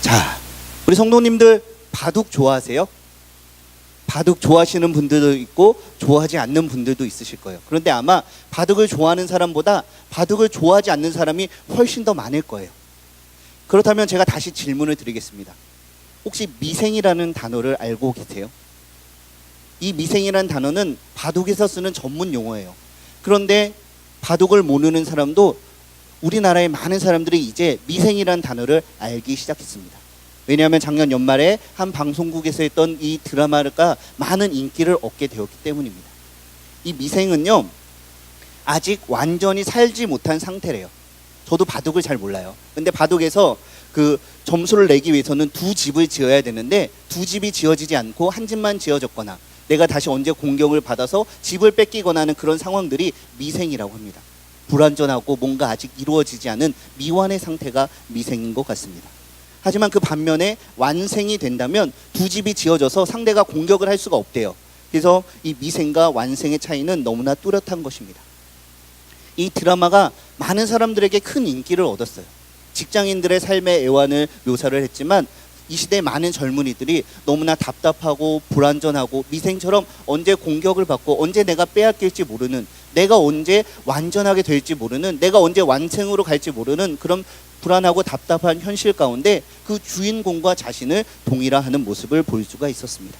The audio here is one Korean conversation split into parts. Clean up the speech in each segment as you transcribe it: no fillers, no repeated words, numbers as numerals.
자, 우리 성도님들 바둑 좋아하세요? 바둑 좋아하시는 분들도 있고 좋아하지 않는 분들도 있으실 거예요. 그런데 아마 바둑을 좋아하는 사람보다 바둑을 좋아하지 않는 사람이 훨씬 더 많을 거예요. 그렇다면 제가 다시 질문을 드리겠습니다. 혹시 미생이라는 단어를 알고 계세요? 이 미생이라는 단어는 바둑에서 쓰는 전문 용어예요. 그런데 바둑을 모르는 사람도 우리나라의 많은 사람들이 이제 미생이라는 단어를 알기 시작했습니다. 왜냐하면 작년 연말에 한 방송국에서 했던 이 드라마가 많은 인기를 얻게 되었기 때문입니다. 이 미생은요, 아직 완전히 살지 못한 상태래요. 저도 바둑을 잘 몰라요. 근데 바둑에서 그 점수를 내기 위해서는 두 집을 지어야 되는데 두 집이 지어지지 않고 한 집만 지어졌거나 내가 다시 언제 공격을 받아서 집을 뺏기거나 하는 그런 상황들이 미생이라고 합니다. 불완전하고 뭔가 아직 이루어지지 않은 미완의 상태가 미생인 것 같습니다. 하지만 그 반면에 완생이 된다면 두 집이 지어져서 상대가 공격을 할 수가 없대요. 그래서 이 미생과 완생의 차이는 너무나 뚜렷한 것입니다. 이 드라마가 많은 사람들에게 큰 인기를 얻었어요. 직장인들의 삶의 애환을 묘사를 했지만 이 시대의 많은 젊은이들이 너무나 답답하고 불완전하고 미생처럼 언제 공격을 받고 언제 내가 빼앗길지 모르는, 내가 언제 완전하게 될지 모르는, 내가 언제 완생으로 갈지 모르는 그런 불안하고 답답한 현실 가운데 그 주인공과 자신을 동일화하는 모습을 볼 수가 있었습니다.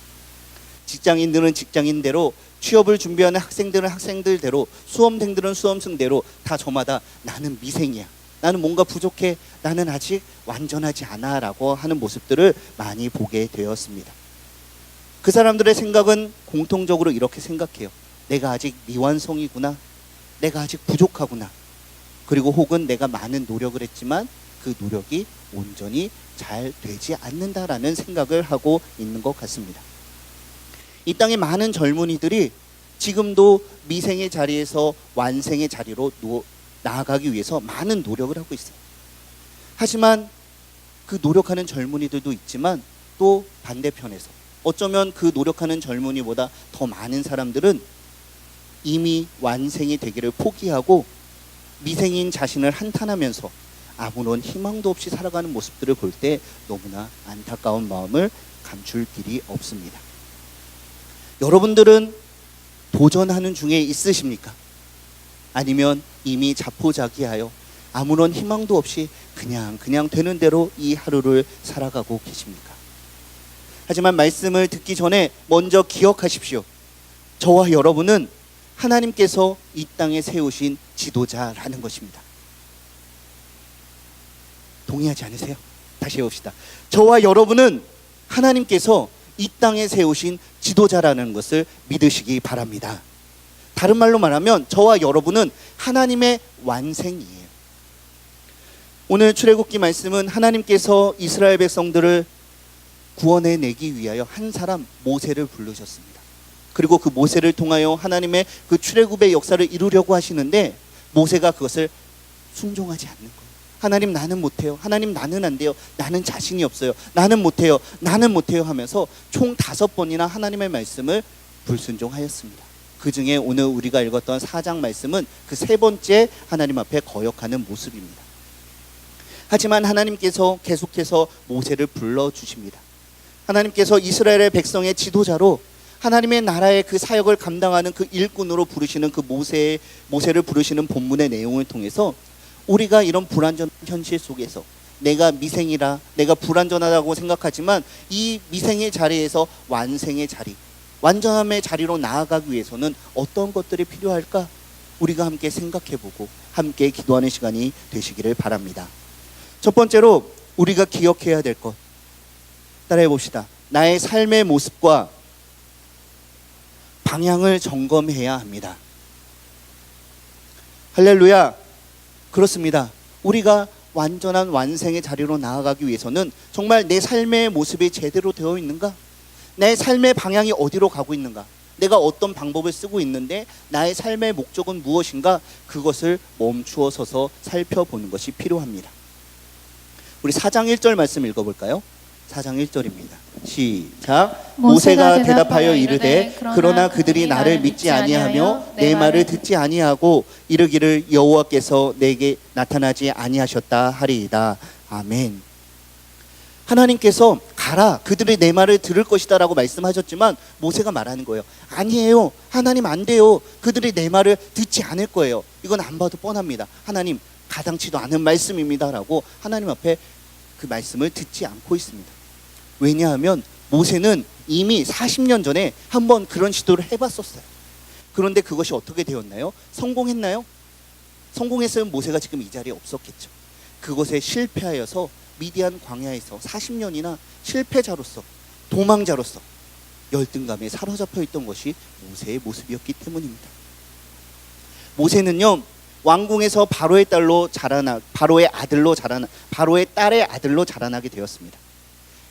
직장인들은 직장인대로, 취업을 준비하는 학생들은 학생들대로, 수험생들은 수험생대로 다 저마다 나는 미생이야, 나는 뭔가 부족해, 나는 아직 완전하지 않아 라고 하는 모습들을 많이 보게 되었습니다. 그 사람들의 생각은 공통적으로 이렇게 생각해요. 내가 아직 미완성이구나, 내가 아직 부족하구나, 그리고 혹은 내가 많은 노력을 했지만 그 노력이 온전히 잘 되지 않는다라는 생각을 하고 있는 것 같습니다. 이 땅의 많은 젊은이들이 지금도 미생의 자리에서 완생의 자리로 나아가기 위해서 많은 노력을 하고 있어요. 하지만 그 노력하는 젊은이들도 있지만 또 반대편에서 어쩌면 그 노력하는 젊은이보다 더 많은 사람들은 이미 완생이 되기를 포기하고 미생인 자신을 한탄하면서 아무런 희망도 없이 살아가는 모습들을 볼 때 너무나 안타까운 마음을 감출 길이 없습니다. 여러분들은 도전하는 중에 있으십니까? 아니면 이미 자포자기하여 아무런 희망도 없이 그냥 되는 대로 이 하루를 살아가고 계십니까? 하지만 말씀을 듣기 전에 먼저 기억하십시오. 저와 여러분은 하나님께서 이 땅에 세우신 지도자라는 것입니다. 동의하지 않으세요? 다시 해봅시다. 저와 여러분은 하나님께서 이 땅에 세우신 지도자라는 것을 믿으시기 바랍니다. 다른 말로 말하면 저와 여러분은 하나님의 완생이에요. 오늘 출애굽기 말씀은 하나님께서 이스라엘 백성들을 구원해내기 위하여 한 사람 모세를 부르셨습니다. 그리고 그 모세를 통하여 하나님의 그 출애굽의 역사를 이루려고 하시는데 모세가 그것을 순종하지 않는 거예요. 하나님 나는 못해요. 하나님 나는 안 돼요. 나는 자신이 없어요. 나는 못해요. 나는 못해요 하면서 총 5번이나 하나님의 말씀을 불순종하였습니다. 그 중에 오늘 우리가 읽었던 4장 말씀은 그 3번째 하나님 앞에 거역하는 모습입니다. 하지만 하나님께서 계속해서 모세를 불러주십니다. 하나님께서 이스라엘의 백성의 지도자로 하나님의 나라의 그 사역을 감당하는 그 일꾼으로 부르시는 그 모세를 부르시는 본문의 내용을 통해서 우리가 이런 불완전한 현실 속에서 내가 미생이라, 내가 불완전하다고 생각하지만 이 미생의 자리에서 완생의 자리, 완전함의 자리로 나아가기 위해서는 어떤 것들이 필요할까? 우리가 함께 생각해보고 함께 기도하는 시간이 되시기를 바랍니다. 첫 번째로 우리가 기억해야 될 것, 따라해 봅시다. 나의 삶의 모습과 방향을 점검해야 합니다. 할렐루야. 그렇습니다. 우리가 완전한 완생의 자리로 나아가기 위해서는 정말 내 삶의 모습이 제대로 되어 있는가? 내 삶의 방향이 어디로 가고 있는가? 내가 어떤 방법을 쓰고 있는데 나의 삶의 목적은 무엇인가? 그것을 멈추어 서서 살펴보는 것이 필요합니다. 우리 4장 1절 말씀 읽어볼까요? 4장 1절입니다. 시작. 모세가 대답하여 이르되 그러나 그들이 나를 믿지 아니하며 내 말을 듣지 아니하고 이르기를 여호와께서 내게 나타나지 아니하셨다 하리이다. 아멘. 하나님께서 가라, 그들이 내 말을 들을 것이다 라고 말씀하셨지만 모세가 말하는 거예요. 아니에요, 하나님 안 돼요. 그들이 내 말을 듣지 않을 거예요. 이건 안 봐도 뻔합니다. 하나님 가당치도 않은 말씀입니다 라고 하나님 앞에 그 말씀을 듣지 않고 있습니다. 왜냐하면 모세는 이미 40년 전에 한번 그런 시도를 해봤었어요. 그런데 그것이 어떻게 되었나요? 성공했나요? 성공했으면 모세가 지금 이 자리에 없었겠죠. 그것에 실패하여서 미디안 광야에서 40년이나 실패자로서, 도망자로서 열등감에 사로잡혀 있던 것이 모세의 모습이었기 때문입니다. 모세는요, 왕궁에서 바로의 딸의 아들로 자라나게 되었습니다.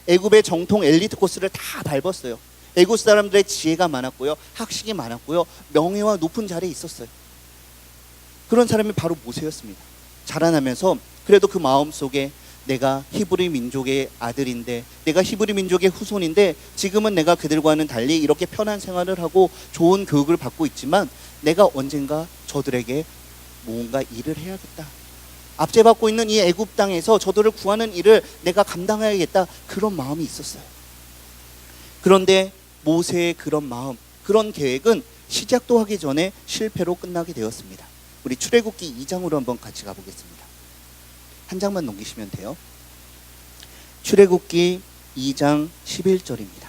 애굽의 정통 엘리트 코스를 다 밟았어요. 애굽 사람들의 지혜가 많았고요, 학식이 많았고요, 명예와 높은 자리에 있었어요. 그런 사람이 바로 모세였습니다. 자라나면서 그래도 그 마음속에 내가 히브리 민족의 아들인데, 내가 히브리 민족의 후손인데, 지금은 내가 그들과는 달리 이렇게 편한 생활을 하고 좋은 교육을 받고 있지만 내가 언젠가 저들에게 뭔가 일을 해야겠다, 압제받고 있는 이 애굽 땅에서 저들을 구하는 일을 내가 감당해야겠다, 그런 마음이 있었어요. 그런데 모세의 그런 마음, 그런 계획은 시작도 하기 전에 실패로 끝나게 되었습니다. 우리 출애굽기 2장으로 한번 같이 가보겠습니다. 한 장만 넘기시면 돼요. 출애굽기 2장 11절입니다.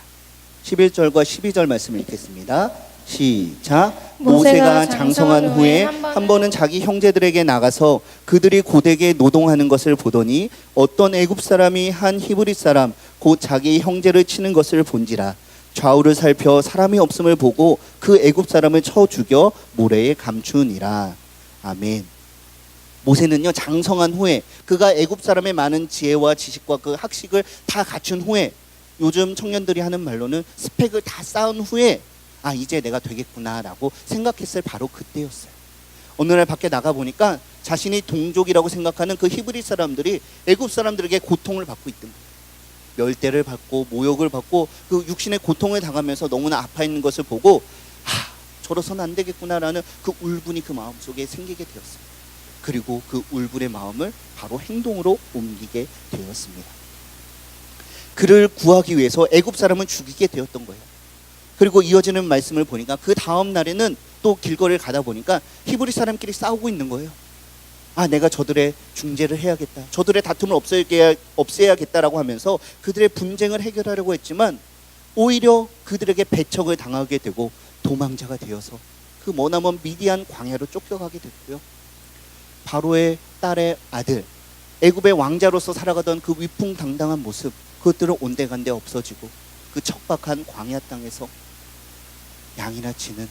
11절과 12절 말씀을 읽겠습니다. 시작. 모세가 장성한 후에 한 번은 자기 형제들에게 나가서 그들이 고되게 노동하는 것을 보더니 어떤 애굽 사람이 한 히브리 사람 곧 자기 형제를 치는 것을 본지라. 좌우를 살펴 사람이 없음을 보고 그 애굽 사람을 쳐 죽여 모래에 감추니라. 아멘. 모세는요, 장성한 후에, 그가 애굽 사람의 많은 지혜와 지식과 그 학식을 다 갖춘 후에, 요즘 청년들이 하는 말로는 스펙을 다 쌓은 후에, 아, 이제 내가 되겠구나 라고 생각했을 바로 그때였어요. 어느 날 밖에 나가보니까 자신이 동족이라고 생각하는 그 히브리 사람들이 애굽 사람들에게 고통을 받고 있던 거예요. 멸대를 받고 모욕을 받고 그 육신의 고통을 당하면서 너무나 아파 있는 것을 보고, 저러서는 안 되겠구나라는 그 울분이 그 마음속에 생기게 되었습니다. 그리고 그 울분의 마음을 바로 행동으로 옮기게 되었습니다. 그를 구하기 위해서 애굽 사람을 죽이게 되었던 거예요. 그리고 이어지는 말씀을 보니까 그 다음 날에는 또 길거리를 가다 보니까 히브리 사람끼리 싸우고 있는 거예요. 아, 내가 저들의 중재를 해야겠다, 저들의 다툼을 없애야겠다라고 하면서 그들의 분쟁을 해결하려고 했지만 오히려 그들에게 배척을 당하게 되고 도망자가 되어서 그 머나먼 미디안 광야로 쫓겨가게 됐고요. 바로의 딸의 아들, 애굽의 왕자로서 살아가던 그 위풍당당한 모습, 그것들은 온데간데 없어지고 그 척박한 광야 땅에서 양이나 치는,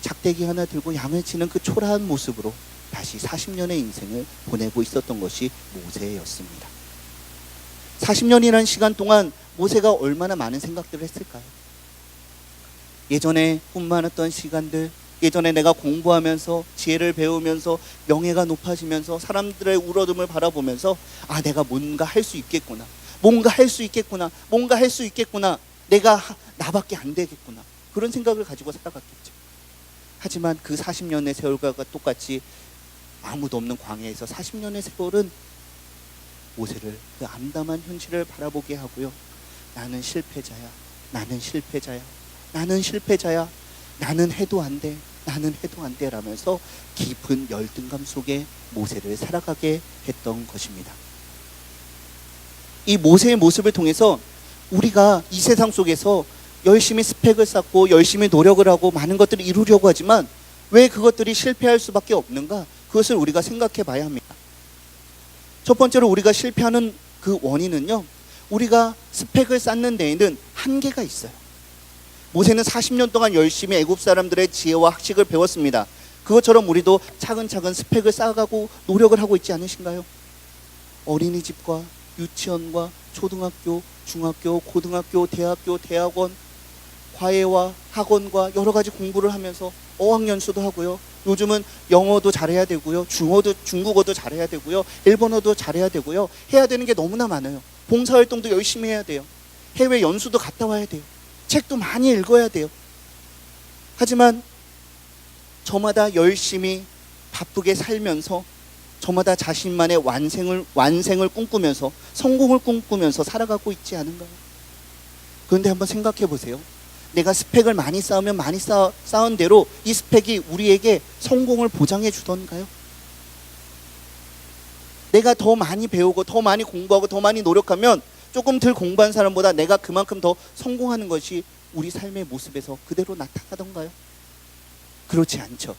작대기 하나 들고 양을 치는 그 초라한 모습으로 다시 40년의 인생을 보내고 있었던 것이 모세였습니다. 40년이라는 시간 동안 모세가 얼마나 많은 생각들을 했을까요? 예전에 꿈 많았던 시간들, 예전에 내가 공부하면서 지혜를 배우면서 명예가 높아지면서 사람들의 울어둠을 바라보면서, 아, 내가 뭔가 할 수 있겠구나, 뭔가 할 수 있겠구나, 뭔가 할 수 있겠구나, 내가 나밖에 안 되겠구나, 그런 생각을 가지고 살아갔겠죠. 하지만 그 40년의 세월과 똑같이 아무도 없는 광야에서 40년의 세월은 모세를 그 암담한 현실을 바라보게 하고요. 나는 실패자야, 나는 실패자야, 나는 실패자야, 나는 해도 안 돼, 나는 해도 안 돼 라면서 깊은 열등감 속에 모세를 살아가게 했던 것입니다. 이 모세의 모습을 통해서 우리가 이 세상 속에서 열심히 스펙을 쌓고 열심히 노력을 하고 많은 것들을 이루려고 하지만 왜 그것들이 실패할 수밖에 없는가? 그것을 우리가 생각해 봐야 합니다. 첫 번째로 우리가 실패하는 그 원인은요, 우리가 스펙을 쌓는 데에는 한계가 있어요. 모세는 40년 동안 열심히 애굽 사람들의 지혜와 학식을 배웠습니다. 그것처럼 우리도 차근차근 스펙을 쌓아가고 노력을 하고 있지 않으신가요? 어린이집과 유치원과 초등학교, 중학교, 고등학교, 대학교, 대학원, 과외와 학원과 여러 가지 공부를 하면서 어학연수도 하고요. 요즘은 영어도 잘해야 되고요. 중국어도 잘해야 되고요. 일본어도 잘해야 되고요. 해야 되는 게 너무나 많아요. 봉사활동도 열심히 해야 돼요. 해외 연수도 갔다 와야 돼요. 책도 많이 읽어야 돼요. 하지만 저마다 열심히 바쁘게 살면서 저마다 자신만의 완생을 꿈꾸면서 성공을 꿈꾸면서 살아가고 있지 않은가요? 그런데 한번 생각해 보세요. 내가 스펙을 많이 쌓으면 많이 쌓은 대로 이 스펙이 우리에게 성공을 보장해 주던가요? 내가 더 많이 배우고 더 많이 공부하고 더 많이 노력하면 조금 덜 공부한 사람보다 내가 그만큼 더 성공하는 것이 우리 삶의 모습에서 그대로 나타나던가요? 그렇지 않죠.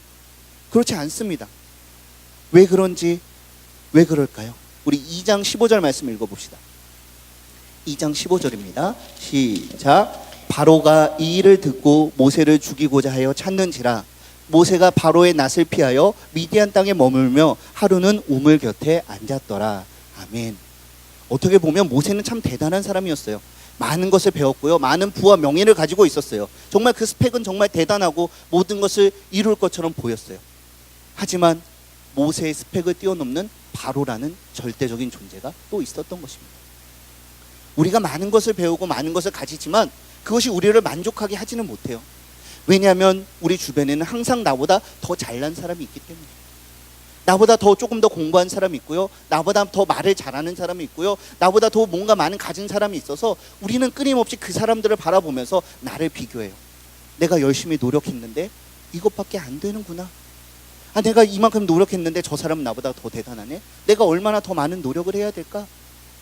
그렇지 않습니다. 왜 그런지, 왜 그럴까요? 우리 2장 15절 말씀 읽어봅시다. 2장 15절입니다. 시작. 바로가 이 일을 듣고 모세를 죽이고자 하여 찾는지라 모세가 바로의 낯을 피하여 미디안 땅에 머물며 하루는 우물 곁에 앉았더라. 아멘. 어떻게 보면 모세는 참 대단한 사람이었어요. 많은 것을 배웠고요. 많은 부와 명예를 가지고 있었어요. 정말 그 스펙은 정말 대단하고 모든 것을 이룰 것처럼 보였어요. 하지만 모세의 스펙을 뛰어넘는 바로라는 절대적인 존재가 또 있었던 것입니다. 우리가 많은 것을 배우고 많은 것을 가지지만 그것이 우리를 만족하게 하지는 못해요. 왜냐하면 우리 주변에는 항상 나보다 더 잘난 사람이 있기 때문에, 나보다 더 조금 더 공부한 사람이 있고요, 나보다 더 말을 잘하는 사람이 있고요, 나보다 더 뭔가 많은 가진 사람이 있어서 우리는 끊임없이 그 사람들을 바라보면서 나를 비교해요. 내가 열심히 노력했는데 이것밖에 안 되는구나. 아, 내가 이만큼 노력했는데 저 사람은 나보다 더 대단하네. 내가 얼마나 더 많은 노력을 해야 될까?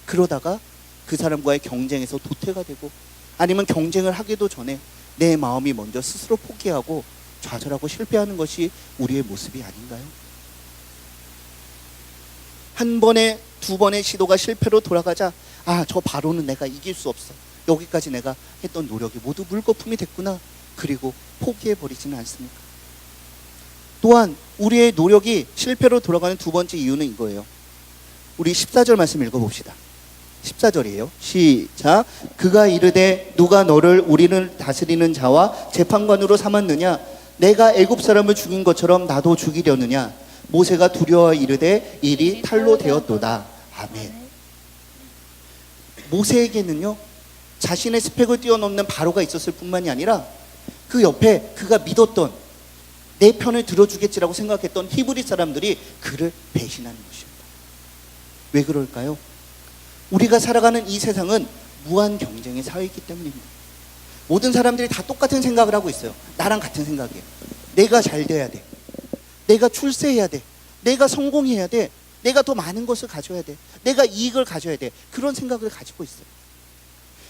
그러다가 그 사람과의 경쟁에서 도태가 되고, 아니면 경쟁을 하기도 전에 내 마음이 먼저 스스로 포기하고 좌절하고 실패하는 것이 우리의 모습이 아닌가요? 한 번에 두 번의 시도가 실패로 돌아가자, 아, 저 바로는 내가 이길 수 없어. 여기까지 내가 했던 노력이 모두 물거품이 됐구나. 그리고 포기해버리지는 않습니까? 또한 우리의 노력이 실패로 돌아가는 두 번째 이유는 이거예요. 우리 14절 말씀 읽어봅시다. 14절이에요. 시작. 그가 이르되 누가 너를 우리를 다스리는 자와 재판관으로 삼았느냐? 내가 애굽 사람을 죽인 것처럼 나도 죽이려느냐? 모세가 두려워 이르되 일이 탈로 되었도다. 아멘. 모세에게는요, 자신의 스펙을 뛰어넘는 바로가 있었을 뿐만이 아니라 그 옆에 그가 믿었던, 내 편을 들어주겠지라고 생각했던 히브리 사람들이 그를 배신하는 것입니다. 왜 그럴까요? 우리가 살아가는 이 세상은 무한 경쟁의 사회이기 때문입니다. 모든 사람들이 다 똑같은 생각을 하고 있어요. 나랑 같은 생각이에요. 내가 잘 돼야 돼. 내가 출세해야 돼. 내가 성공해야 돼. 내가 더 많은 것을 가져야 돼. 내가 이익을 가져야 돼. 그런 생각을 가지고 있어요.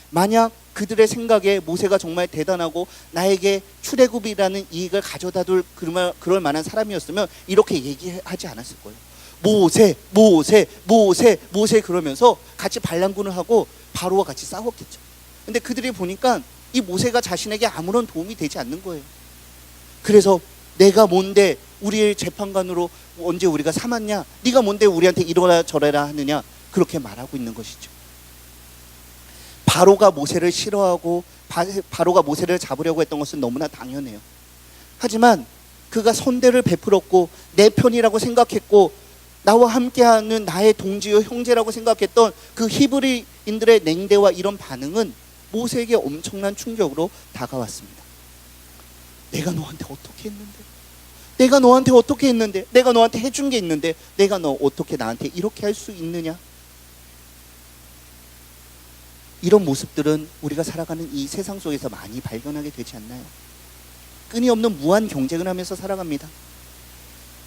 만약 그들의 생각에 모세가 정말 대단하고 나에게 출애굽이라는 이익을 가져다 둘 그럴 만한 사람이었으면 이렇게 얘기하지 않았을 거예요. 모세, 모세, 모세, 모세 그러면서 같이 반란군을 하고 바로와 같이 싸웠겠죠. 근데 그들이 보니까 이 모세가 자신에게 아무런 도움이 되지 않는 거예요. 그래서 내가 뭔데 우리의 재판관으로 언제 우리가 삼았냐? 네가 뭔데 우리한테 이러라 저래라 하느냐? 그렇게 말하고 있는 것이죠. 바로가 모세를 싫어하고 바로가 모세를 잡으려고 했던 것은 너무나 당연해요. 하지만 그가 선대를 베풀었고 내 편이라고 생각했고 나와 함께하는 나의 동지요 형제라고 생각했던 그 히브리인들의 냉대와 이런 반응은 모세에게 엄청난 충격으로 다가왔습니다. 내가 너한테 어떻게 했는데? 내가 너한테 어떻게 했는데? 내가 너한테 해준 게 있는데 내가 너 어떻게 나한테 이렇게 할 수 있느냐? 이런 모습들은 우리가 살아가는 이 세상 속에서 많이 발견하게 되지 않나요? 끊임없는 무한 경쟁을 하면서 살아갑니다.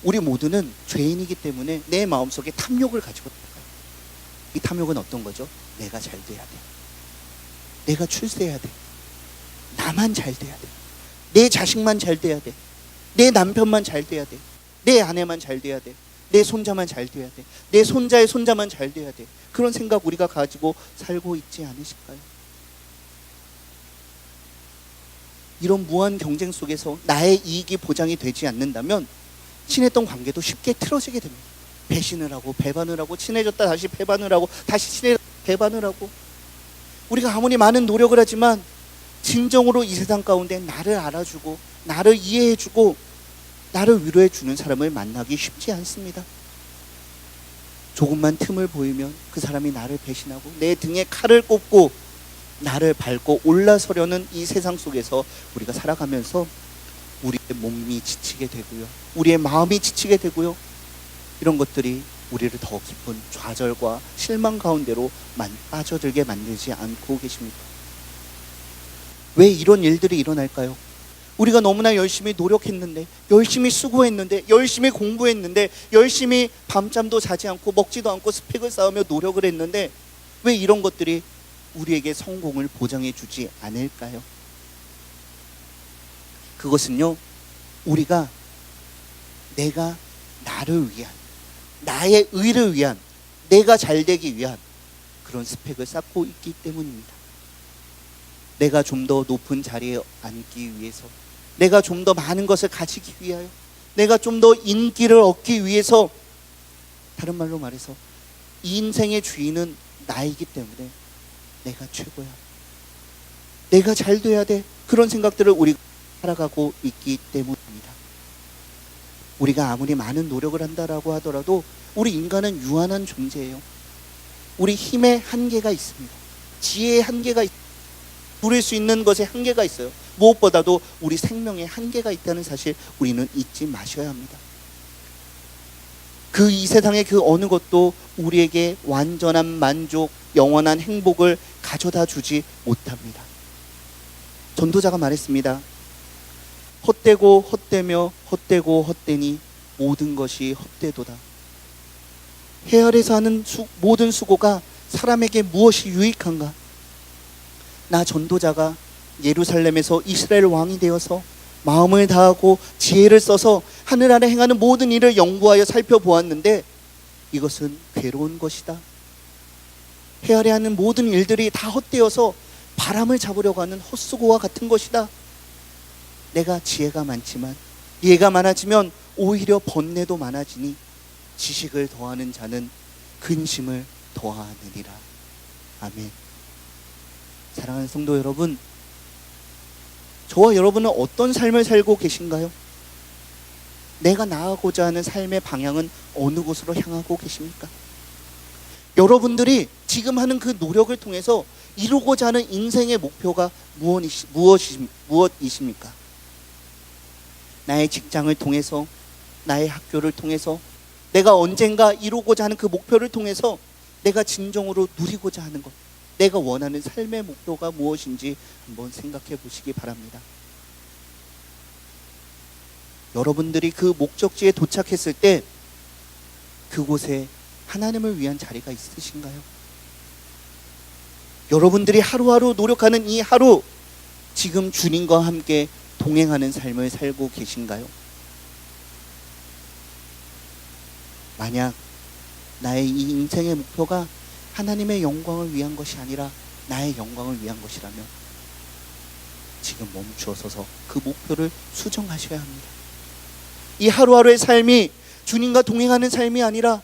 우리 모두는 죄인이기 때문에 내 마음속에 탐욕을 가지고 살아가요. 이 탐욕은 어떤 거죠? 내가 잘 돼야 돼. 내가 출세해야 돼. 나만 잘 돼야 돼. 내 자식만 잘 돼야 돼. 내 남편만 잘 돼야 돼. 내 아내만 잘 돼야 돼. 내 손자만 잘 돼야 돼. 내 손자의 손자만 잘 돼야 돼. 그런 생각 우리가 가지고 살고 있지 않으실까요? 이런 무한 경쟁 속에서 나의 이익이 보장이 되지 않는다면 친했던 관계도 쉽게 틀어지게 됩니다. 배신을 하고 배반을 하고 친해졌다 다시 배반을 하고 다시 친해졌다 배반을 하고, 우리가 아무리 많은 노력을 하지만 진정으로 이 세상 가운데 나를 알아주고 나를 이해해주고 나를 위로해주는 사람을 만나기 쉽지 않습니다. 조금만 틈을 보이면 그 사람이 나를 배신하고 내 등에 칼을 꼽고 나를 밟고 올라서려는 이 세상 속에서 우리가 살아가면서 우리의 몸이 지치게 되고요, 우리의 마음이 지치게 되고요, 이런 것들이 우리를 더 깊은 좌절과 실망 가운데로 빠져들게 만들지 않고 계십니까? 왜 이런 일들이 일어날까요? 우리가 너무나 열심히 노력했는데, 열심히 수고했는데, 열심히 공부했는데, 열심히 밤잠도 자지 않고 먹지도 않고 스펙을 쌓으며 노력을 했는데 왜 이런 것들이 우리에게 성공을 보장해 주지 않을까요? 그것은요, 우리가 내가 나를 위한, 나의 의를 위한, 내가 잘 되기 위한 그런 스펙을 쌓고 있기 때문입니다. 내가 좀 더 높은 자리에 앉기 위해서, 내가 좀 더 많은 것을 가지기 위하여, 내가 좀 더 인기를 얻기 위해서, 다른 말로 말해서 이 인생의 주인은 나이기 때문에 내가 최고야, 내가 잘 돼야 돼, 그런 생각들을 우리가 살아가고 있기 때문입니다. 우리가 아무리 많은 노력을 한다라고 하더라도 우리 인간은 유한한 존재예요. 우리 힘의 한계가 있습니다. 지혜의 한계가 있습니다. 누릴 수 있는 것에 한계가 있어요. 무엇보다도 우리 생명에 한계가 있다는 사실 우리는 잊지 마셔야 합니다. 이 세상의 그 어느 것도 우리에게 완전한 만족, 영원한 행복을 가져다 주지 못합니다. 전도자가 말했습니다. 헛되고 헛되며 헛되고 헛되니 모든 것이 헛되도다. 해 아래서 하는 모든 수고가 사람에게 무엇이 유익한가? 나 전도자가 예루살렘에서 이스라엘 왕이 되어서 마음을 다하고 지혜를 써서 하늘 아래 행하는 모든 일을 연구하여 살펴보았는데 이것은 괴로운 것이다. 해 아래 하는 모든 일들이 다 헛되어서 바람을 잡으려고 하는 헛수고와 같은 것이다. 내가 지혜가 많지만 이해가 많아지면 오히려 번뇌도 많아지니 지식을 더하는 자는 근심을 더하느니라. 아멘. 사랑하는 성도 여러분, 저와 여러분은 어떤 삶을 살고 계신가요? 내가 나아가고자 하는 삶의 방향은 어느 곳으로 향하고 계십니까? 여러분들이 지금 하는 그 노력을 통해서 이루고자 하는 인생의 목표가 무엇이십니까? 나의 직장을 통해서, 나의 학교를 통해서, 내가 언젠가 이루고자 하는 그 목표를 통해서 내가 진정으로 누리고자 하는 것, 내가 원하는 삶의 목표가 무엇인지 한번 생각해 보시기 바랍니다. 여러분들이 그 목적지에 도착했을 때 그곳에 하나님을 위한 자리가 있으신가요? 여러분들이 하루하루 노력하는 이 하루, 지금 주님과 함께 동행하는 삶을 살고 계신가요? 만약 나의 이 인생의 목표가 하나님의 영광을 위한 것이 아니라 나의 영광을 위한 것이라면 지금 멈추어서서 그 목표를 수정하셔야 합니다. 이 하루하루의 삶이 주님과 동행하는 삶이 아니라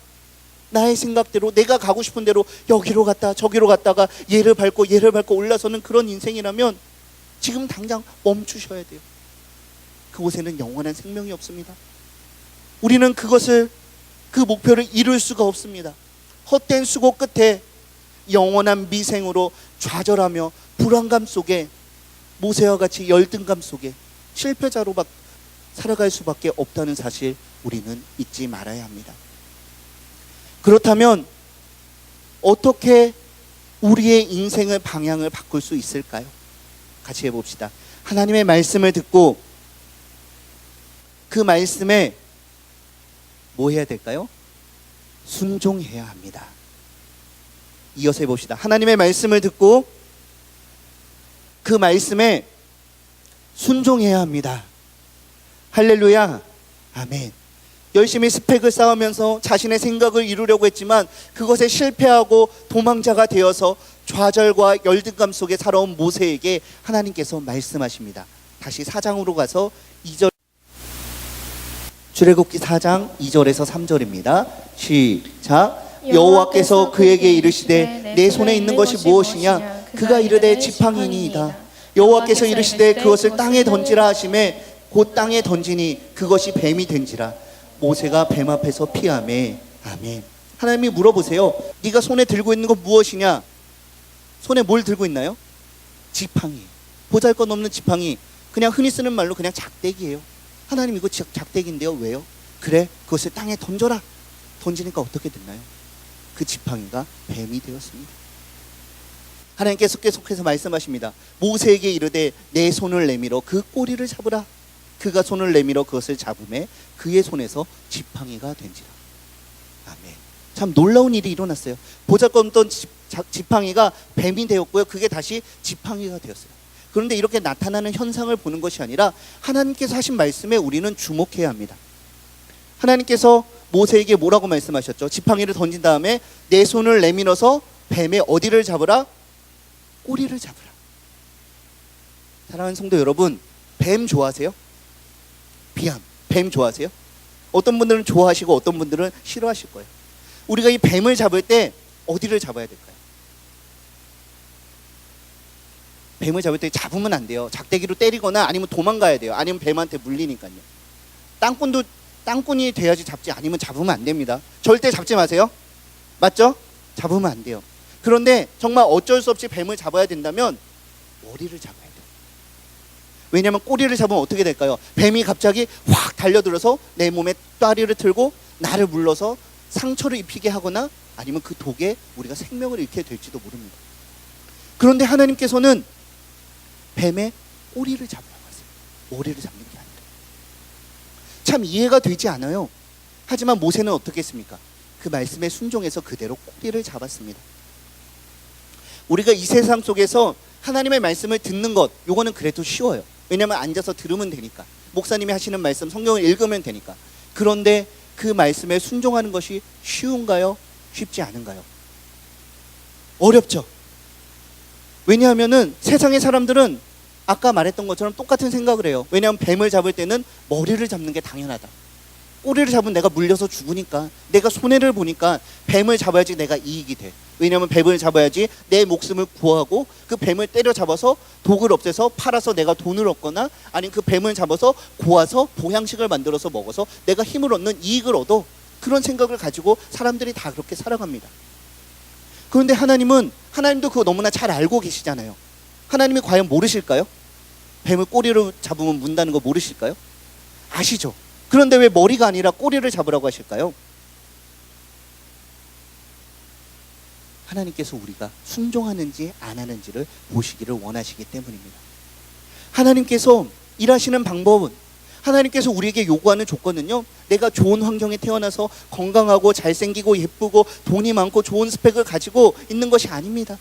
나의 생각대로, 내가 가고 싶은 대로 여기로 갔다 저기로 갔다가 얘를 밟고 올라서는 그런 인생이라면 지금 당장 멈추셔야 돼요. 그곳에는 영원한 생명이 없습니다. 우리는 그 목표를 이룰 수가 없습니다. 헛된 수고 끝에 영원한 미생으로 좌절하며 불안감 속에, 모세와 같이 열등감 속에 실패자로 살아갈 수밖에 없다는 사실 우리는 잊지 말아야 합니다. 그렇다면 어떻게 우리의 인생의 방향을 바꿀 수 있을까요? 같이 해봅시다. 하나님의 말씀을 듣고 그 말씀에 뭐 해야 될까요? 순종해야 합니다. 이어서 해봅시다. 하나님의 말씀을 듣고 그 말씀에 순종해야 합니다. 할렐루야. 아멘. 열심히 스펙을 쌓으면서 자신의 생각을 이루려고 했지만 그것에 실패하고 도망자가 되어서 좌절과 열등감 속에 살아온 모세에게 하나님께서 말씀하십니다. 다시 4장으로 가서 2절, 출애굽기 4장 2절에서 3절입니다. 시작. 여호와께서 그에게 이르시되 내 손에 있는 것이 무엇이냐? 그가 이르되 지팡이니이다. 여호와께서 이르시되 그것을 땅에 던지라 하시매 곧 땅에 던지니 그것이 뱀이 된지라. 모세가 뱀 앞에서 피하매. 아멘. 하나님이 물어보세요. 네가 손에 들고 있는 것 무엇이냐? 손에 뭘 들고 있나요? 지팡이. 보잘것없는 지팡이. 그냥 흔히 쓰는 말로 그냥 작대기예요. 하나님 이거 작대기인데요. 왜요? 그래, 그것을 땅에 던져라. 던지니까 어떻게 됐나요? 그 지팡이가 뱀이 되었습니다. 하나님께서 계속해서 말씀하십니다. 모세에게 이르되 내 손을 내밀어 그 꼬리를 잡으라. 그가 손을 내밀어 그것을 잡음에 그의 손에서 지팡이가 된지라. 아멘. 참 놀라운 일이 일어났어요. 보잘것없던 지팡이가 뱀이 되었고요. 그게 다시 지팡이가 되었어요. 그런데 이렇게 나타나는 현상을 보는 것이 아니라 하나님께서 하신 말씀에 우리는 주목해야 합니다. 하나님께서 모세에게 뭐라고 말씀하셨죠? 지팡이를 던진 다음에 내 손을 내밀어서 뱀의 어디를 잡으라? 꼬리를 잡으라. 사랑하는 성도 여러분, 뱀 좋아하세요? 비암, 뱀 좋아하세요? 어떤 분들은 좋아하시고 어떤 분들은 싫어하실 거예요. 우리가 이 뱀을 잡을 때 어디를 잡아야 될까요? 뱀을 잡을 때 잡으면 안 돼요. 작대기로 때리거나 아니면 도망가야 돼요. 아니면 뱀한테 물리니까요. 땅꾼이 돼야지 잡지, 아니면 잡으면 안 됩니다. 절대 잡지 마세요. 맞죠? 잡으면 안 돼요. 그런데 정말 어쩔 수 없이 뱀을 잡아야 된다면 머리를 잡아야 돼요. 왜냐하면 꼬리를 잡으면 어떻게 될까요? 뱀이 갑자기 확 달려들어서 내 몸에 따리를 틀고 나를 물러서 상처를 입히게 하거나 아니면 그 독에 우리가 생명을 잃게 될지도 모릅니다. 그런데 하나님께서는 뱀의 꼬리를 잡으라고 하세요. 머리를 잡는 게 아니라. 참 이해가 되지 않아요. 하지만 모세는 어떻게 했습니까? 그 말씀에 순종해서 그대로 꼬리를 잡았습니다. 우리가 이 세상 속에서 하나님의 말씀을 듣는 것, 요거는 그래도 쉬워요. 왜냐하면 앉아서 들으면 되니까. 목사님이 하시는 말씀, 성경을 읽으면 되니까. 그런데 그 말씀에 순종하는 것이 쉬운가요? 쉽지 않은가요? 어렵죠. 왜냐하면은 세상의 사람들은 아까 말했던 것처럼 똑같은 생각을 해요. 왜냐하면 뱀을 잡을 때는 머리를 잡는 게 당연하다. 꼬리를 잡으면 내가 물려서 죽으니까, 내가 손해를 보니까 뱀을 잡아야지 내가 이익이 돼. 왜냐하면 뱀을 잡아야지 내 목숨을 구하고 그 뱀을 때려잡아서 독을 없애서 팔아서 내가 돈을 얻거나 아니면 그 뱀을 잡아서 고아서 보양식을 만들어서 먹어서 내가 힘을 얻는 이익을 얻어. 그런 생각을 가지고 사람들이 다 그렇게 살아갑니다. 그런데 하나님도 그거 너무나 잘 알고 계시잖아요. 하나님이 과연 모르실까요? 뱀을 꼬리로 잡으면 문다는 거 모르실까요? 아시죠? 그런데 왜 머리가 아니라 꼬리를 잡으라고 하실까요? 하나님께서 우리가 순종하는지 안 하는지를 보시기를 원하시기 때문입니다. 하나님께서 일하시는 방법은, 하나님께서 우리에게 요구하는 조건은요, 내가 좋은 환경에 태어나서 건강하고 잘생기고 예쁘고 돈이 많고 좋은 스펙을 가지고 있는 것이 아닙니다.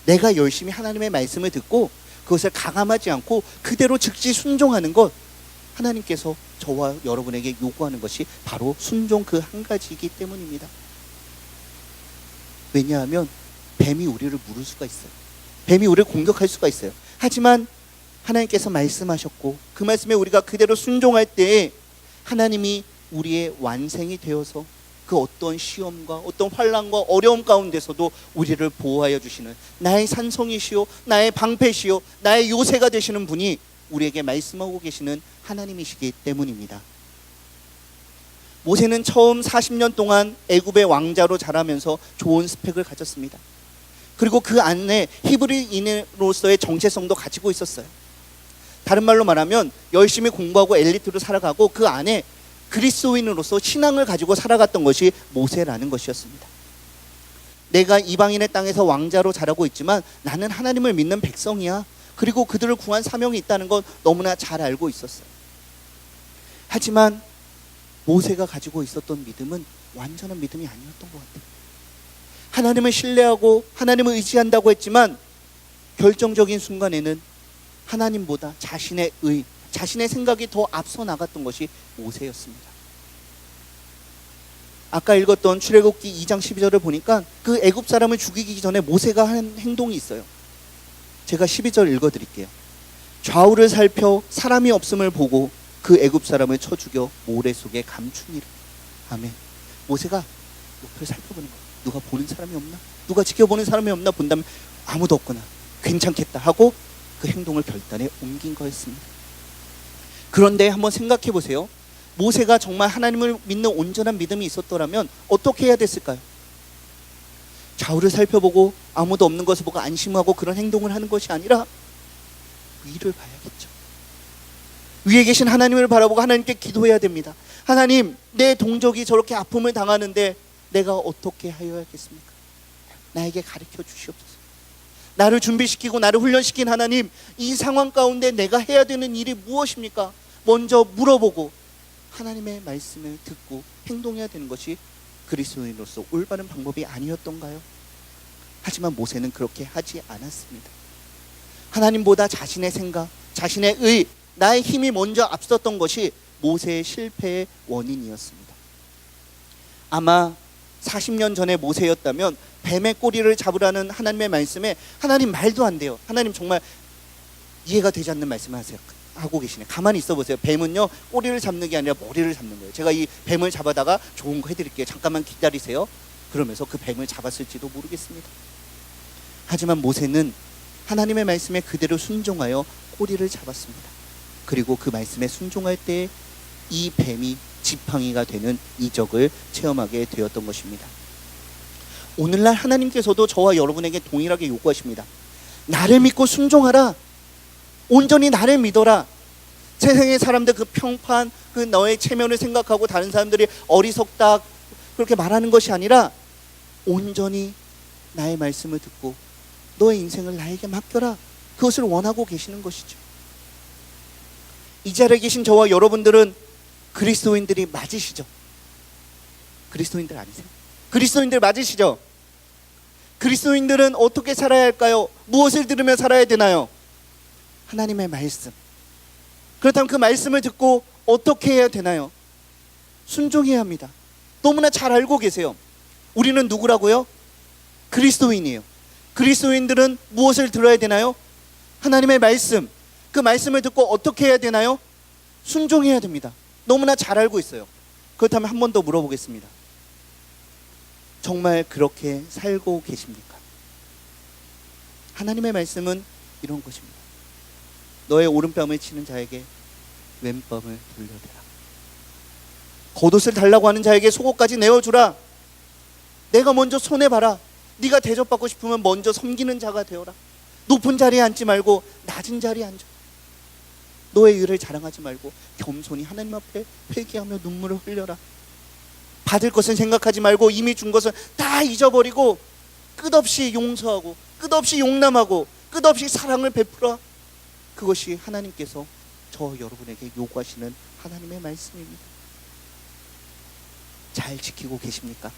내가 열심히 하나님의 말씀을 듣고 그것을 가감하지 않고 그대로 즉시 순종하는 것, 하나님께서 저와 여러분에게 요구하는 것이 바로 순종 그 한 가지이기 때문입니다. 왜냐하면 뱀이 우리를 물을 수가 있어요. 뱀이 우리를 공격할 수가 있어요. 하지만 하나님께서 말씀하셨고 그 말씀에 우리가 그대로 순종할 때에 하나님이 우리의 완생이 되어서 그 어떤 시험과 어떤 환난과 어려움 가운데서도 우리를 보호하여 주시는 나의 산성이시오, 나의 방패시오, 나의 요새가 되시는 분이 우리에게 말씀하고 계시는 하나님이시기 때문입니다. 모세는 처음 40년 동안 애굽의 왕자로 자라면서 좋은 스펙을 가졌습니다. 그리고 그 안에 히브리인으로서의 정체성도 가지고 있었어요. 다른 말로 말하면 열심히 공부하고 엘리트로 살아가고 그 안에 그리스도인으로서 신앙을 가지고 살아갔던 것이 모세라는 것이었습니다. 내가 이방인의 땅에서 왕자로 자라고 있지만 나는 하나님을 믿는 백성이야. 그리고 그들을 구한 사명이 있다는 건 너무나 잘 알고 있었어요. 하지만 모세가 가지고 있었던 믿음은 완전한 믿음이 아니었던 것 같아요. 하나님을 신뢰하고 하나님을 의지한다고 했지만 결정적인 순간에는 하나님보다 자신의 생각이 더 앞서 나갔던 것이 모세였습니다. 아까 읽었던 출애굽기 2장 12절을 보니까 그 애굽 사람을 죽이기 전에 모세가 한 행동이 있어요. 제가 12절 읽어드릴게요. 좌우를 살펴 사람이 없음을 보고 그 애굽 사람을 쳐 죽여 모래 속에 감추니라. 아멘. 모세가 옆을 살펴보는 거예요. 누가 보는 사람이 없나? 누가 지켜보는 사람이 없나? 본다면 아무도 없구나. 괜찮겠다 하고 그 행동을 결단에 옮긴 거였습니다. 그런데 한번 생각해 보세요. 모세가 정말 하나님을 믿는 온전한 믿음이 있었더라면 어떻게 해야 됐을까요? 좌우를 살펴보고 아무도 없는 것을 보고 안심하고 그런 행동을 하는 것이 아니라 위를 봐야겠죠. 위에 계신 하나님을 바라보고 하나님께 기도해야 됩니다. 하나님, 내 동족이 저렇게 아픔을 당하는데 내가 어떻게 하여야겠습니까? 나에게 가르쳐 주시옵소서. 나를 준비시키고 나를 훈련시킨 하나님, 이 상황 가운데 내가 해야 되는 일이 무엇입니까? 먼저 물어보고 하나님의 말씀을 듣고 행동해야 되는 것이 그리스도인으로서 올바른 방법이 아니었던가요? 하지만 모세는 그렇게 하지 않았습니다. 하나님보다 자신의 생각, 자신의 의, 나의 힘이 먼저 앞섰던 것이 모세의 실패의 원인이었습니다. 아마 40년 전에 모세였다면 뱀의 꼬리를 잡으라는 하나님의 말씀에 하나님 말도 안 돼요. 하나님 정말 이해가 되지 않는 말씀을 하고 계시네. 가만히 있어 보세요. 뱀은요, 꼬리를 잡는 게 아니라 머리를 잡는 거예요. 제가 이 뱀을 잡아다가 좋은 거 해드릴게요. 잠깐만 기다리세요. 그러면서 그 뱀을 잡았을지도 모르겠습니다. 하지만 모세는 하나님의 말씀에 그대로 순종하여 꼬리를 잡았습니다. 그리고 그 말씀에 순종할 때 이 뱀이 지팡이가 되는 이적을 체험하게 되었던 것입니다. 오늘날 하나님께서도 저와 여러분에게 동일하게 요구하십니다. 나를 믿고 순종하라. 온전히 나를 믿어라. 세상의 사람들 그 평판, 그 너의 체면을 생각하고 다른 사람들이 어리석다 그렇게 말하는 것이 아니라 온전히 나의 말씀을 듣고 너의 인생을 나에게 맡겨라. 그것을 원하고 계시는 것이죠. 이 자리에 계신 저와 여러분들은 그리스도인들이 맞으시죠? 그리스도인들 아니세요? 그리스도인들 맞으시죠? 그리스도인들은 어떻게 살아야 할까요? 무엇을 들으며 살아야 되나요? 하나님의 말씀. 그렇다면 그 말씀을 듣고 어떻게 해야 되나요? 순종해야 합니다. 너무나 잘 알고 계세요. 우리는 누구라고요? 그리스도인이에요. 그리스도인들은 무엇을 들어야 되나요? 하나님의 말씀. 그 말씀을 듣고 어떻게 해야 되나요? 순종해야 됩니다. 너무나 잘 알고 있어요. 그렇다면 한 번 더 물어보겠습니다. 정말 그렇게 살고 계십니까? 하나님의 말씀은 이런 것입니다. 너의 오른뺨을 치는 자에게 왼뺨을 돌려대라. 겉옷을 달라고 하는 자에게 속옷까지 내어주라. 내가 먼저 손해봐라. 네가 대접받고 싶으면 먼저 섬기는 자가 되어라. 높은 자리에 앉지 말고 낮은 자리에 앉아. 너의 의를 자랑하지 말고 겸손히 하나님 앞에 회개하며 눈물을 흘려라. 받을 것은 생각하지 말고 이미 준 것은 다 잊어버리고 끝없이 용서하고 끝없이 용납하고 끝없이 사랑을 베풀어. 그것이 하나님께서 저 여러분에게 요구하시는 하나님의 말씀입니다. 잘 지키고 계십니까?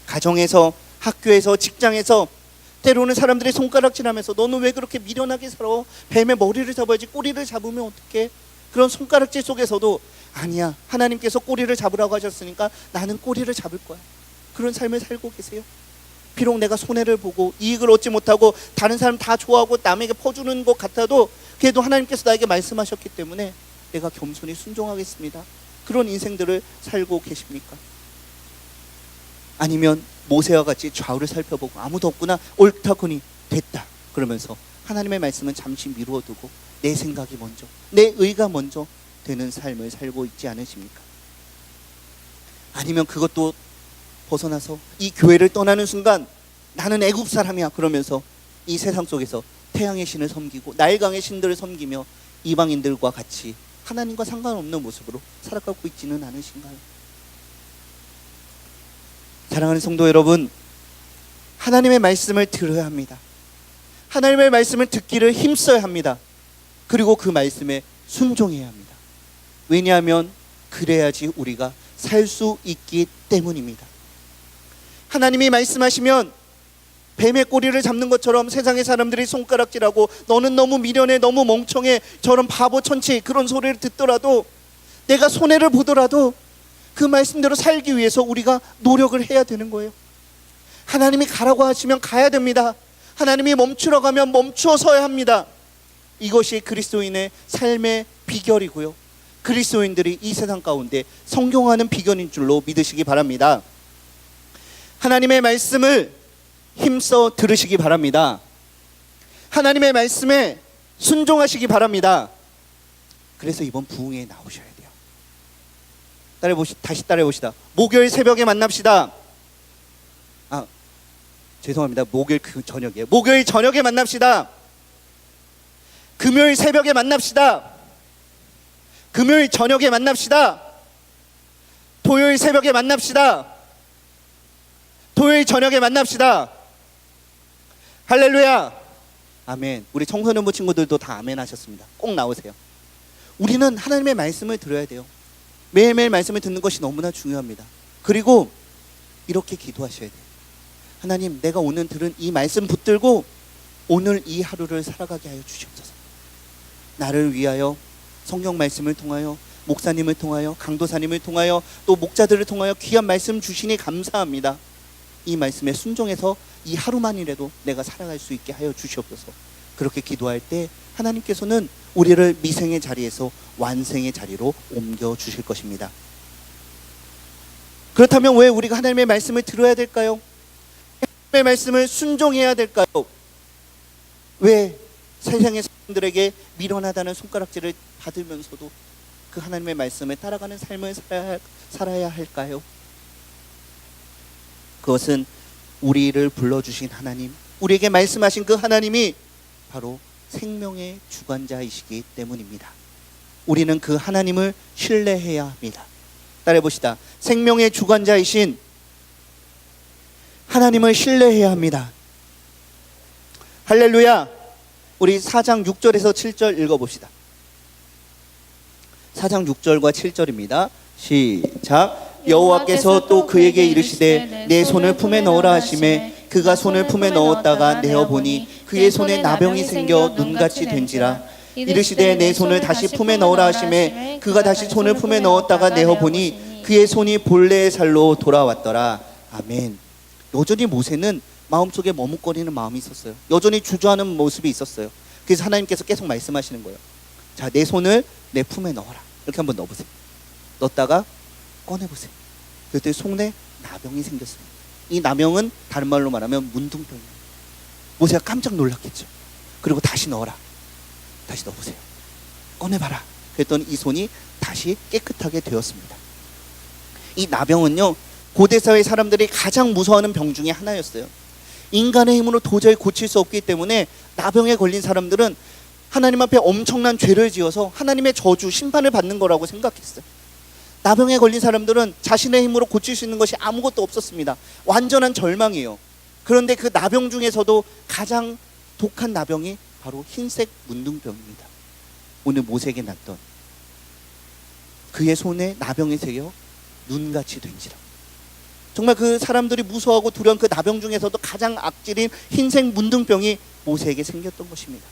가정에서, 학교에서, 직장에서 때로는 사람들이 손가락질하면서 너는 왜 그렇게 미련하게 살아? 뱀의 머리를 잡아야지 꼬리를 잡으면 어떡해? 그런 손가락질 속에서도 아니야, 하나님께서 꼬리를 잡으라고 하셨으니까 나는 꼬리를 잡을 거야. 그런 삶을 살고 계세요. 비록 내가 손해를 보고 이익을 얻지 못하고 다른 사람 다 좋아하고 남에게 퍼주는 것 같아도 그래도 하나님께서 나에게 말씀하셨기 때문에 내가 겸손히 순종하겠습니다. 그런 인생들을 살고 계십니까? 아니면 모세와 같이 좌우를 살펴보고 아무도 없구나, 옳다구니 됐다 그러면서 하나님의 말씀은 잠시 미루어두고 내 생각이 먼저, 내 의가 먼저 되는 삶을 살고 있지 않으십니까? 아니면 그것도 벗어나서 이 교회를 떠나는 순간 나는 애국 사람이야 그러면서 이 세상 속에서 태양의 신을 섬기고 나일강의 신들을 섬기며 이방인들과 같이 하나님과 상관없는 모습으로 살아가고 있지는 않으신가요? 사랑하는 성도 여러분, 하나님의 말씀을 들어야 합니다. 하나님의 말씀을 듣기를 힘써야 합니다. 그리고 그 말씀에 순종해야 합니다. 왜냐하면 그래야지 우리가 살 수 있기 때문입니다. 하나님이 말씀하시면 뱀의 꼬리를 잡는 것처럼 세상의 사람들이 손가락질하고 너는 너무 미련해, 너무 멍청해, 저런 바보 천치 그런 소리를 듣더라도 내가 손해를 보더라도 그 말씀대로 살기 위해서 우리가 노력을 해야 되는 거예요. 하나님이 가라고 하시면 가야 됩니다. 하나님이 멈추라고 하면 멈추어 서야 합니다. 이것이 그리스도인의 삶의 비결이고요, 그리스도인들이 이 세상 가운데 성공하는 비결인 줄로 믿으시기 바랍니다. 하나님의 말씀을 힘써 들으시기 바랍니다. 하나님의 말씀에 순종하시기 바랍니다. 그래서 이번 부흥회에 나오셔야 돼요. 다시 따라해봅시다. 목요일 새벽에 만납시다. 죄송합니다. 목요일 그 저녁이에요. 목요일 저녁에 만납시다. 금요일 새벽에 만납시다. 금요일 저녁에 만납시다. 토요일 새벽에 만납시다. 토요일 저녁에 만납시다. 할렐루야. 아멘. 우리 청소년부 친구들도 다 아멘 하셨습니다. 꼭 나오세요. 우리는 하나님의 말씀을 들어야 돼요. 매일매일 말씀을 듣는 것이 너무나 중요합니다. 그리고 이렇게 기도하셔야 돼요. 하나님, 내가 오늘 들은 이 말씀 붙들고 오늘 이 하루를 살아가게 하여 주시옵소서. 나를 위하여 성경 말씀을 통하여, 목사님을 통하여, 강도사님을 통하여, 또 목자들을 통하여 귀한 말씀 주시니 감사합니다. 이 말씀에 순종해서 이 하루만이라도 내가 살아갈 수 있게 하여 주시옵소서. 그렇게 기도할 때 하나님께서는 우리를 미생의 자리에서 완생의 자리로 옮겨 주실 것입니다. 그렇다면 왜 우리가 하나님의 말씀을 들어야 될까요? 하나님의 말씀을 순종해야 될까요? 왜 세상의 사람들에게 미련하다는 손가락질을 받으면서도 그 하나님의 말씀을 따라가는 삶을 살아야 할까요? 그것은 우리를 불러주신 하나님, 우리에게 말씀하신 그 하나님이 바로 생명의 주관자이시기 때문입니다. 우리는 그 하나님을 신뢰해야 합니다. 따라해 봅시다. 생명의 주관자이신 하나님을 신뢰해야 합니다. 할렐루야. 우리 4장 6절에서 7절 읽어봅시다. 4장 6절과 7절입니다. 시작. 여호와께서 또 그에게 이르시되 내 손을 품에 넣으라 하시매 그가 손을 품에 넣었다가 내어 보니 그의 손에 나병이 생겨 눈같이 된지라. 이르시되 내 손을 다시 품에 넣으라 하시매 그가 다시 손을 품에 넣었다가 내어 보니 그의 손이 본래의 살로 돌아왔더라. 아멘. 여전히 모세는 마음속에 머뭇거리는 마음이 있었어요. 여전히 주저하는 모습이 있었어요. 그래서 하나님께서 계속 말씀하시는 거예요. 자, 내 손을 내 품에 넣어라. 이렇게 한번 넣어보세요. 넣었다가 꺼내보세요. 그때 손에 나병이 생겼습니다. 이 나병은 다른 말로 말하면 문둥병이에요. 모세가 깜짝 놀랐겠죠. 그리고 다시 넣어라. 다시 넣어보세요. 꺼내봐라. 그랬더니 이 손이 다시 깨끗하게 되었습니다. 이 나병은요, 고대사회 사람들이 가장 무서워하는 병 중에 하나였어요. 인간의 힘으로 도저히 고칠 수 없기 때문에 나병에 걸린 사람들은 하나님 앞에 엄청난 죄를 지어서 하나님의 저주, 심판을 받는 거라고 생각했어요. 나병에 걸린 사람들은 자신의 힘으로 고칠 수 있는 것이 아무것도 없었습니다. 완전한 절망이에요. 그런데 그 나병 중에서도 가장 독한 나병이 바로 흰색 문둥병입니다. 오늘 모세에게 났던 그의 손에 나병이 새겨 눈같이 된지라. 정말 그 사람들이 무서워하고 두려운 그 나병 중에서도 가장 악질인 흰색 문둥병이 모세에게 생겼던 것입니다.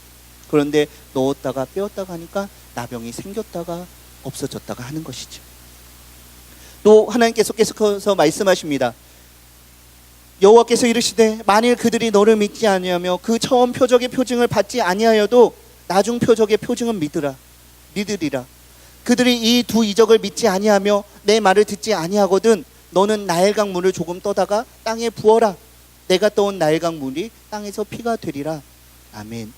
그런데 넣었다가 빼었다가 하니까 나병이 생겼다가 없어졌다가 하는 것이죠. 또 하나님께서 계속해서 말씀하십니다. 여호와께서 이르시되 만일 그들이 너를 믿지 아니하며 그 처음 표적의 표징을 받지 아니하여도 나중 표적의 표징은 믿으리라. 그들이 이 두 이적을 믿지 아니하며 내 말을 듣지 아니하거든 너는 나일강 물을 조금 떠다가 땅에 부어라. 내가 떠온 나일강 물이 땅에서 피가 되리라. 아멘.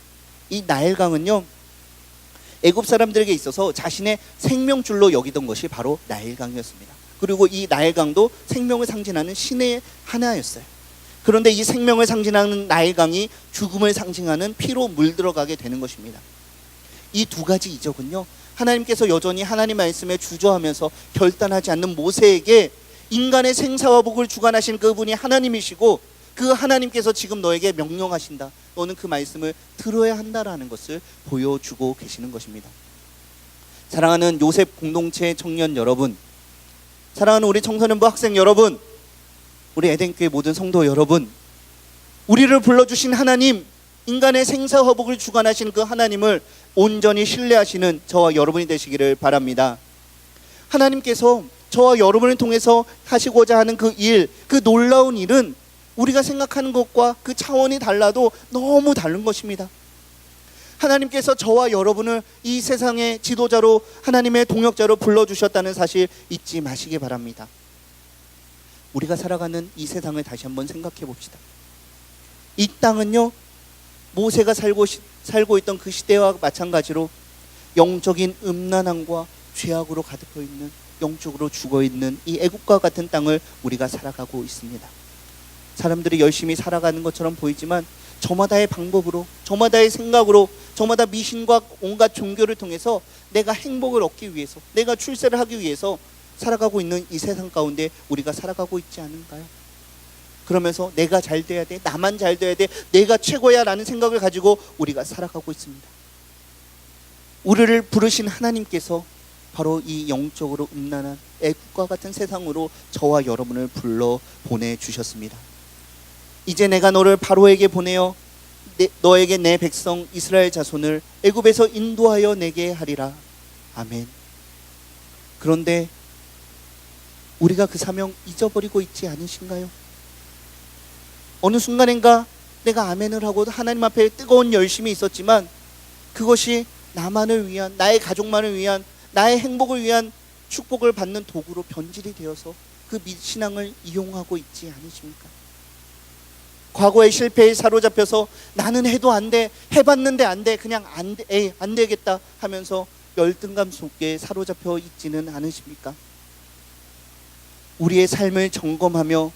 이 나일강은요, 애굽 사람들에게 있어서 자신의 생명줄로 여기던 것이 바로 나일강이었습니다. 그리고 이 나일강도 생명을 상징하는 신의 하나였어요. 그런데 이 생명을 상징하는 나일강이 죽음을 상징하는 피로 물들어가게 되는 것입니다. 이 두 가지 이적은요, 하나님께서 여전히 하나님 말씀에 주저하면서 결단하지 않는 모세에게 인간의 생사와 복을 주관하신 그분이 하나님이시고 그 하나님께서 지금 너에게 명령하신다. 너는 그 말씀을 들어야 한다라는 것을 보여주고 계시는 것입니다. 사랑하는 요셉 공동체 청년 여러분, 사랑하는 우리 청소년부 학생 여러분, 우리 에덴교회 모든 성도 여러분, 우리를 불러주신 하나님, 인간의 생사화복을 주관하신 그 하나님을 온전히 신뢰하시는 저와 여러분이 되시기를 바랍니다. 하나님께서 저와 여러분을 통해서 하시고자 하는 그 일, 그 놀라운 일은 우리가 생각하는 것과 그 차원이 달라도 너무 다른 것입니다. 하나님께서 저와 여러분을 이 세상의 지도자로, 하나님의 동역자로 불러주셨다는 사실 잊지 마시기 바랍니다. 우리가 살아가는 이 세상을 다시 한번 생각해 봅시다. 이 땅은요, 모세가 살고 있던 그 시대와 마찬가지로 영적인 음란함과 죄악으로 가득해 있는, 영적으로 죽어있는 이 애국과 같은 땅을 우리가 살아가고 있습니다. 사람들이 열심히 살아가는 것처럼 보이지만 저마다의 방법으로, 저마다의 생각으로, 저마다 미신과 온갖 종교를 통해서 내가 행복을 얻기 위해서, 내가 출세를 하기 위해서 살아가고 있는 이 세상 가운데 우리가 살아가고 있지 않은가요? 그러면서 내가 잘 돼야 돼, 나만 잘 돼야 돼, 내가 최고야 라는 생각을 가지고 우리가 살아가고 있습니다. 우리를 부르신 하나님께서 바로 이 영적으로 음란한 애국과 같은 세상으로 저와 여러분을 불러 보내주셨습니다. 이제 내가 너를 바로에게 보내어 너에게 내 백성 이스라엘 자손을 애굽에서 인도하여 내게 하리라. 아멘. 그런데 우리가 그 사명 잊어버리고 있지 않으신가요? 어느 순간인가 내가 아멘을 하고 하나님 앞에 뜨거운 열심이 있었지만 그것이 나만을 위한, 나의 가족만을 위한, 나의 행복을 위한 축복을 받는 도구로 변질이 되어서 그 신앙을 이용하고 있지 않으십니까? 과거의 실패에 사로잡혀서 나는 해도 안 돼, 해봤는데 안 돼, 그냥 안 돼, 에이, 안 되겠다 하면서 열등감 속에 사로잡혀 있지는 않으십니까? 우리의 삶을 점검하며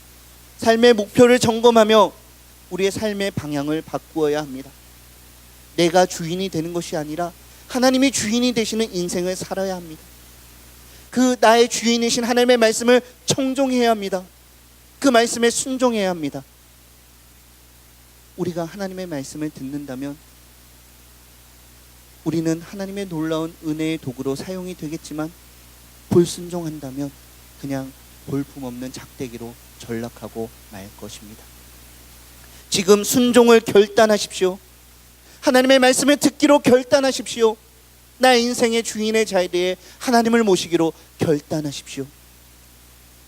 삶의 목표를 점검하며 우리의 삶의 방향을 바꾸어야 합니다. 내가 주인이 되는 것이 아니라 하나님이 주인이 되시는 인생을 살아야 합니다. 그 나의 주인이신 하나님의 말씀을 청종해야 합니다. 그 말씀에 순종해야 합니다. 우리가 하나님의 말씀을 듣는다면 우리는 하나님의 놀라운 은혜의 도구로 사용이 되겠지만 불순종한다면 그냥 볼품없는 작대기로 전락하고 말 것입니다. 지금 순종을 결단하십시오. 하나님의 말씀을 듣기로 결단하십시오. 나의 인생의 주인의 자리에 하나님을 모시기로 결단하십시오.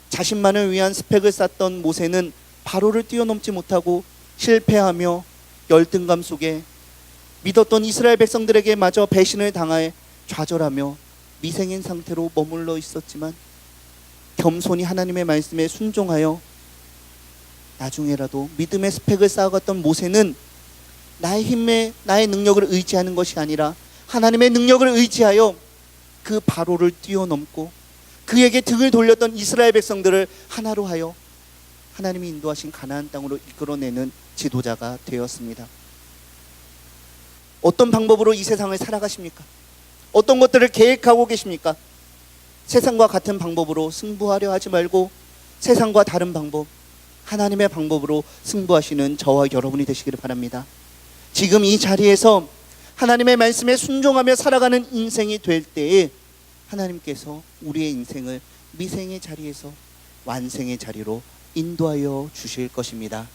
자신만을 위한 스펙을 쌓던 모세는 바로를 뛰어넘지 못하고 실패하며 열등감 속에 믿었던 이스라엘 백성들에게 마저 배신을 당하여 좌절하며 미생인 상태로 머물러 있었지만 겸손히 하나님의 말씀에 순종하여 나중에라도 믿음의 스펙을 쌓아갔던 모세는 나의 힘에 나의 능력을 의지하는 것이 아니라 하나님의 능력을 의지하여 그 바로를 뛰어넘고 그에게 등을 돌렸던 이스라엘 백성들을 하나로 하여 하나님이 인도하신 가나안 땅으로 이끌어내는 지도자가 되었습니다. 어떤 방법으로 이 세상을 살아가십니까? 어떤 것들을 계획하고 계십니까? 세상과 같은 방법으로 승부하려 하지 말고 세상과 다른 방법, 하나님의 방법으로 승부하시는 저와 여러분이 되시기를 바랍니다. 지금 이 자리에서 하나님의 말씀에 순종하며 살아가는 인생이 될 때에 하나님께서 우리의 인생을 미생의 자리에서 완생의 자리로 인도하여 주실 것입니다.